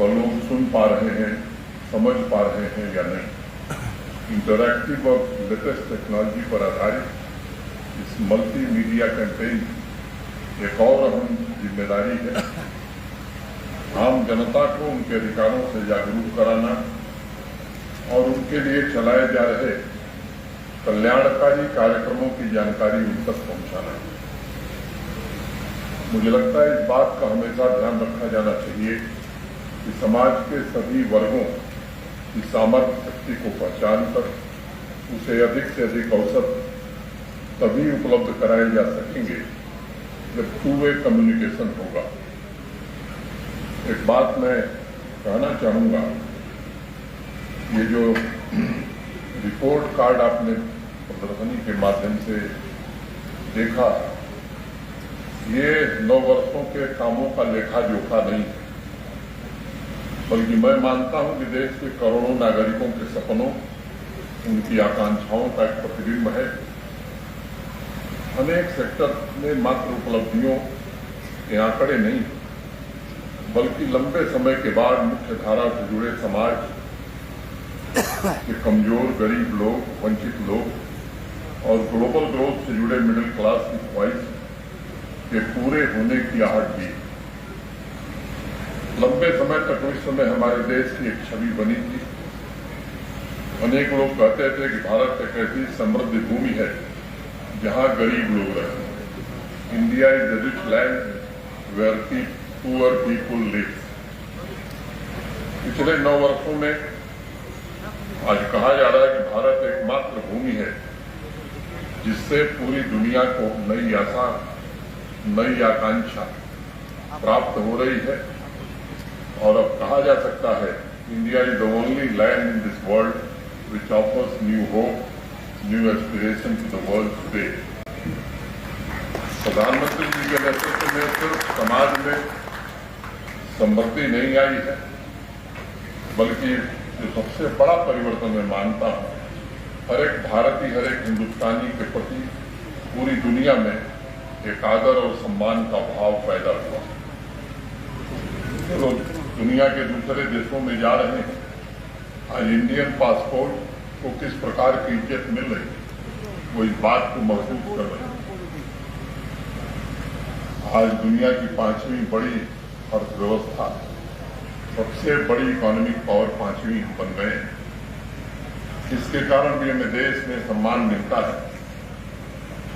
वह लोग सुन पा रहे हैं, समझ पा रहे हैं या नहीं। इंटरैक्टिव और लेटेस्ट टेक्नोलॉजी पर आधारित इस मल्टीमीडिया कैंपेन एक और अहम जिम्मेदारी है। आम जनता को उनके अधिकारों से जागरूक कराना और उनके लिए चलाए जा रहे कल्याणकारी कार्यक्रमों की जानकारी उन तक पहुंचाना। मुझे लगता है इस बात का हमेशा ध्यान रखा जाना चाहिए कि समाज के सभी वर्गों की सामर्थ्य शक्ति को पहचान कर उसे अधिक से अधिक अवसर तभी उपलब्ध कराए जा सकेंगे जब टू वे कम्युनिकेशन होगा। एक बात मैं कहना चाहूंगा, ये जो रिपोर्ट कार्ड आपने प्रदर्शनी के माध्यम से देखा, ये 9 वर्षों के कामों का लेखा जोखा नहीं है, बल्कि मैं मानता हूं कि देश के करोड़ों नागरिकों के सपनों, उनकी आकांक्षाओं का एक प्रतिबिंब है। अनेक सेक्टर में मात्र उपलब्धियों के आंकड़े नहीं, बल्कि लंबे समय के बाद मुख्य धारा से जुड़े समाज के कमजोर, गरीब लोग, वंचित लोग और ग्लोबल ग्रोथ से जुड़े मिडिल क्लास की ख्वाहिश के पूरे होने की आहट भी। लंबे समय तक उस समय हमारे देश की एक छवि बनी थी। अनेक लोग कहते थे कि भारत एक ऐसी समृद्ध भूमि है जहां गरीब लोग रहते हैं। India is the rich land where poor people live. पिछले 9 वर्षों में आज कहा जा रहा है कि भारत एकमात्र भूमि है जिससे पूरी दुनिया को नई आशा, नई आकांक्षा प्राप्त हो रही है। और अब कहा जा सकता है, India is the only land in this world which offers new hope, new aspiration to the world today. प्रधानमंत्री जी के नेतृत्व में सिर्फ समाज में समृद्धि नहीं आई है, बल्कि जो सबसे बड़ा परिवर्तन मैं मानता हूं, हर एक भारतीय, हर एक हिंदुस्तानी के प्रति पूरी दुनिया में एक आदर और सम्मान का भाव पैदा हुआ। लोग दुनिया के दूसरे देशों में जा रहे हैं, आज इंडियन पासपोर्ट को किस प्रकार की इज्जत मिल रही है, वो इस बात को महसूस कर रहे हैं। आज दुनिया की 5वीं बड़ी अर्थव्यवस्था, सबसे बड़ी इकोनॉमिक पावर 5वीं बन गए हैं। इसके कारण भी हमें देश में सम्मान मिलता है।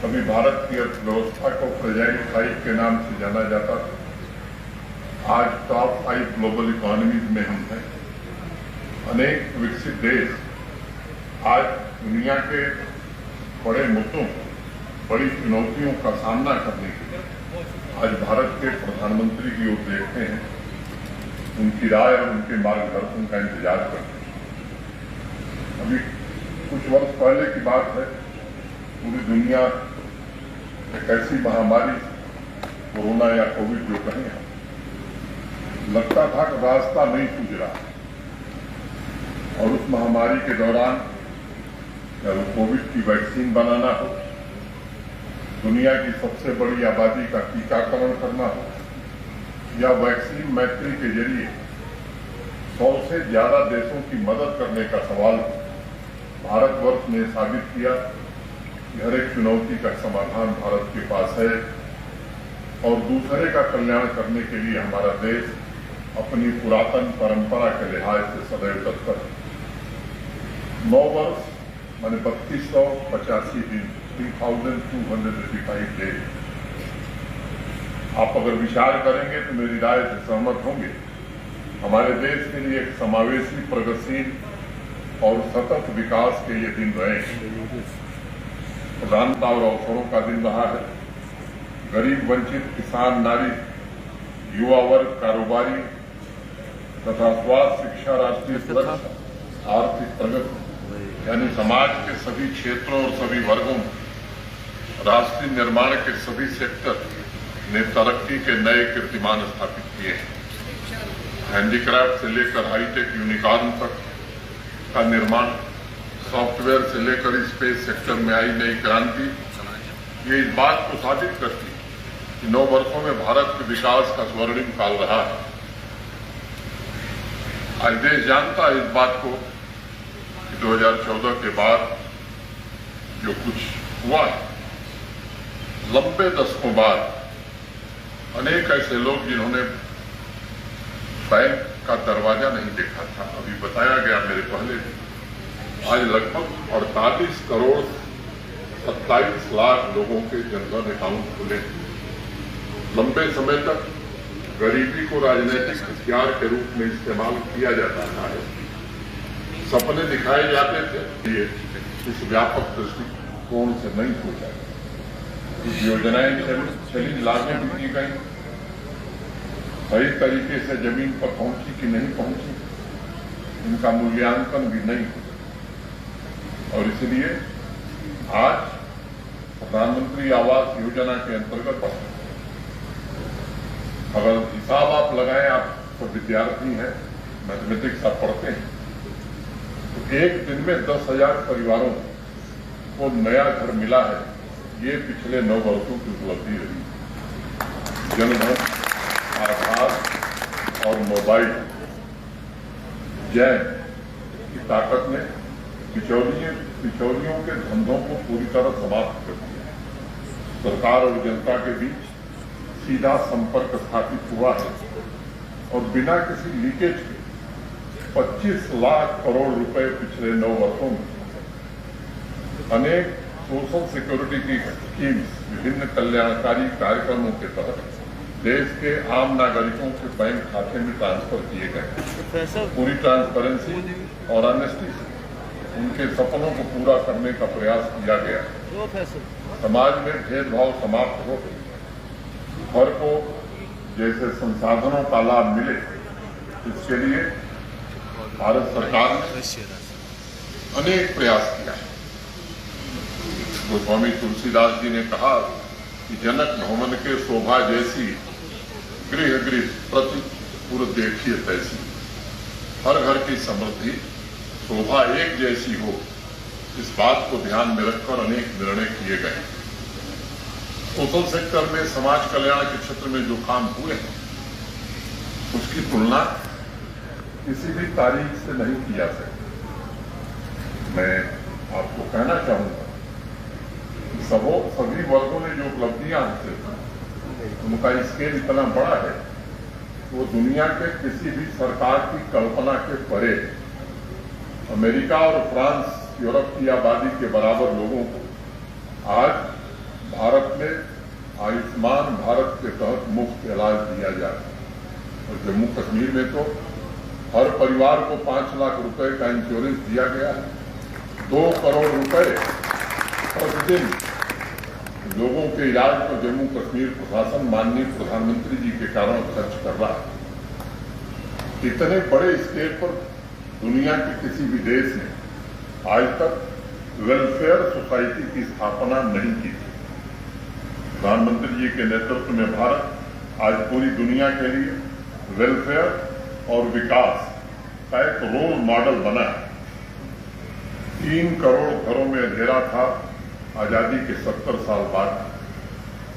कभी भारत की अर्थव्यवस्था को फ्रेजाइल 5 के नाम से जाना जाता था। आज टॉप 5 ग्लोबल इकोनॉमीज में हम हैं। अनेक विकसित देश आज दुनिया के बड़े मुद्दों, बड़ी चुनौतियों का सामना करने के लिए आज भारत के प्रधानमंत्री की ओर देखते हैं, उनकी राय और उनके मार्गदर्शन का इंतजार करते हैं। अभी कुछ वर्ष पहले की बात है, पूरी दुनिया एक ऐसी महामारी, कोरोना या कोविड जो कहें, लगता था कि रास्ता नहीं सूझ रहा। और उस महामारी के दौरान चाहे वो कोविड की वैक्सीन बनाना हो, दुनिया की सबसे बड़ी आबादी का टीकाकरण करना हो, या वैक्सीन मैत्री के जरिए 100 से ज्यादा देशों की मदद करने का सवाल, भारतवर्ष ने साबित किया कि हर एक चुनौती का समाधान भारत के पास है और दूसरे का कल्याण करने के लिए हमारा देश अपनी पुरातन परंपरा के लिहाज से सदैव तत्पर है। 9 वर्ष माने 3285 दिन, 3285 डेज। आप अगर विचार करेंगे तो मेरी राय से सहमत होंगे, हमारे देश के लिए एक समावेशी, प्रगतिशील और सतत विकास के ये दिन रहे हैं। प्रधानता और अवसरों का दिन रहा है। गरीब, वंचित, किसान, नारी, युवा वर्ग, कारोबारी तथा स्वास्थ्य, शिक्षा, राष्ट्रीय सुरक्षा, आर्थिक प्रगति, यानी समाज के सभी क्षेत्रों और सभी वर्गों में राष्ट्रीय निर्माण के सभी सेक्टर ने तरक्की के नए कीर्तिमान स्थापित किए हैं। हैंडीक्राफ्ट से लेकर हाईटेक यूनिकॉर्न तक का निर्माण, सॉफ्टवेयर से लेकर स्पेस सेक्टर में आई नई क्रांति, ये इस बात को साबित करती है कि 9 वर्षों में भारत के विकास का स्वर्णिम काल रहा है। आज देश जानता है इस बात को कि 2014 के बाद जो कुछ हुआ है, लंबे दशकों बाद अनेक ऐसे लोग जिन्होंने बैंक का दरवाजा नहीं देखा था, अभी बताया गया मेरे पहले, आज लगभग 48 करोड़ 27 लाख लोगों के जनधन अकाउंट खुले। लंबे समय तक गरीबी को राजनीतिक हथियार के रूप में इस्तेमाल किया जाता था, सपने दिखाए जाते थे, ये इस व्यापक दृष्टिकोण से नहीं सोचा। कुछ योजनाएं चली, लागू भी की गई, सही तरीके से जमीन पर पहुंची कि नहीं पहुंची, इनका मूल्यांकन भी नहीं हुआ। और इसलिए आज प्रधानमंत्री आवास योजना के अंतर्गत अगर हिसाब आप लगाएं, आप तो विद्यार्थी हैं, मैथमेटिक्स आप पढ़ते हैं, तो एक दिन में 10,000 परिवारों को नया घर मिला है। ये पिछले 9 वर्षों की उपलब्धि रही। जनधन, आधार और मोबाइल जैन की ताकत ने बिचौलियों के धंधों को पूरी तरह समाप्त कर दिया। सरकार और जनता के बीच सीधा संपर्क स्थापित हुआ है और बिना किसी लीकेज के 25 लाख करोड़ रुपए पिछले 9 वर्षों में अनेक सोशल सिक्योरिटी की स्कीम्स, विभिन्न कल्याणकारी कार्यक्रमों के तहत देश के आम नागरिकों के बैंक खाते में ट्रांसफर किए गए। पूरी ट्रांसपेरेंसी और ऑनेस्टी से उनके सपनों को पूरा करने का प्रयास किया गया। समाज में भेदभाव समाप्त हो, हर को जैसे संसाधनों का लाभ मिले, इसके लिए भारत सरकार ने अनेक प्रयास किया है। गोस्वामी तुलसीदास जी ने कहा कि जनक भवन के शोभा जैसी गृह गृह प्रति पूर्व देखिए तैसी। हर घर की समृद्धि शोभा एक जैसी हो, इस बात को ध्यान में रखकर अनेक निर्णय किए गए। सोशल सेक्टर में समाज कल्याण के क्षेत्र में जो काम हुए हैं, उसकी तुलना किसी भी तारीख से नहीं की जा सकती। मैं आपको कहना चाहूंगा सभी वर्गों ने जो उपलब्धियां हासिल की, उनका स्केल इतना बड़ा है, वो दुनिया के किसी भी सरकार की कल्पना के परे। अमेरिका और फ्रांस, यूरोप की आबादी के बराबर लोगों को आज भारत में आयुष्मान भारत के तहत मुफ्त इलाज दिया जा रहा है। और जम्मू कश्मीर में तो हर परिवार को 5 लाख रुपए का इंश्योरेंस दिया गया है। 2 करोड़ रुपए प्रतिदिन लोगों के इलाज को जम्मू कश्मीर प्रशासन माननीय प्रधानमंत्री जी के कारण खर्च कर रहा है। इतने बड़े स्केल पर दुनिया के किसी भी देश ने आज तक वेलफेयर सोसाइटी की स्थापना नहीं की थी। प्रधानमंत्री जी के नेतृत्व में भारत आज पूरी दुनिया के लिए वेलफेयर और विकास का एक रोल मॉडल बना है। 3 करोड़ घरों में अंधेरा था आजादी के 70 साल बाद।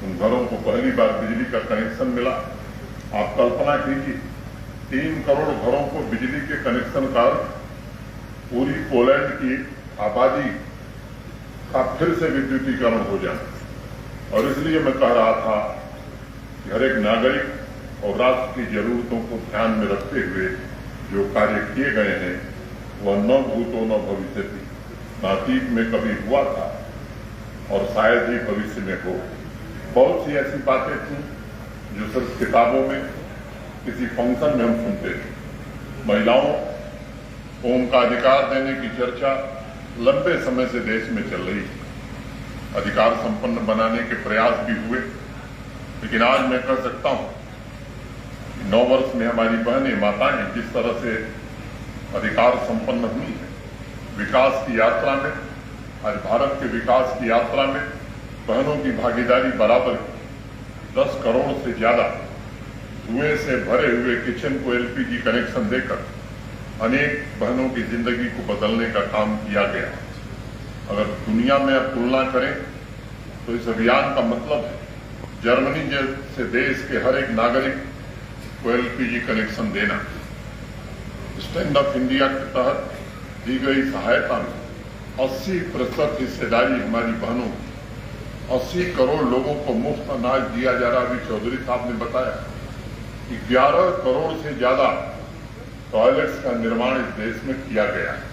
उन घरों को पहली बार बिजली का कनेक्शन मिला। आप कल्पना कीजिए, 3 करोड़ घरों को बिजली के कनेक्शन का पूरी पोलैंड की आबादी का फिर से विद्युतीकरण हो जाना। और इसलिए मैं कह रहा था कि हर एक नागरिक और राष्ट्र की जरूरतों को ध्यान में रखते हुए जो कार्य किए गए हैं, वह न भूतो न भविष्यति, अतीत में कभी हुआ था और शायद ही भविष्य में हो। बहुत सी ऐसी बातें थी जो सिर्फ किताबों में, किसी फंक्शन में हम सुनते थे। महिलाओं को उनका अधिकार देने की चर्चा लंबे समय से देश में चल रही है। अधिकार संपन्न बनाने के प्रयास भी हुए, लेकिन आज मैं कह सकता हूं कि 9 वर्ष में हमारी बहनें, माताएं जिस तरह से अधिकार संपन्न हुई है विकास की यात्रा में, आज भारत के विकास की यात्रा में बहनों की भागीदारी बराबर की। 10 करोड़ से ज्यादा धुएं से भरे हुए किचन को एलपीजी कनेक्शन देकर अनेक बहनों की जिंदगी को बदलने का काम किया गया। अगर दुनिया में आप तुलना करें तो इस अभियान का मतलब है जर्मनी जैसे देश के हर एक नागरिक को एलपीजी कनेक्शन देना। स्टैंड अप इंडिया के तहत दी गई सहायता में 80% हिस्सेदारी हमारी बहनों, 80 करोड़ लोगों को मुफ्त अनाज दिया जा रहा। अभी चौधरी साहब ने बताया कि 11 करोड़ से ज्यादा टॉयलेट्स का निर्माण इस देश में किया गया है।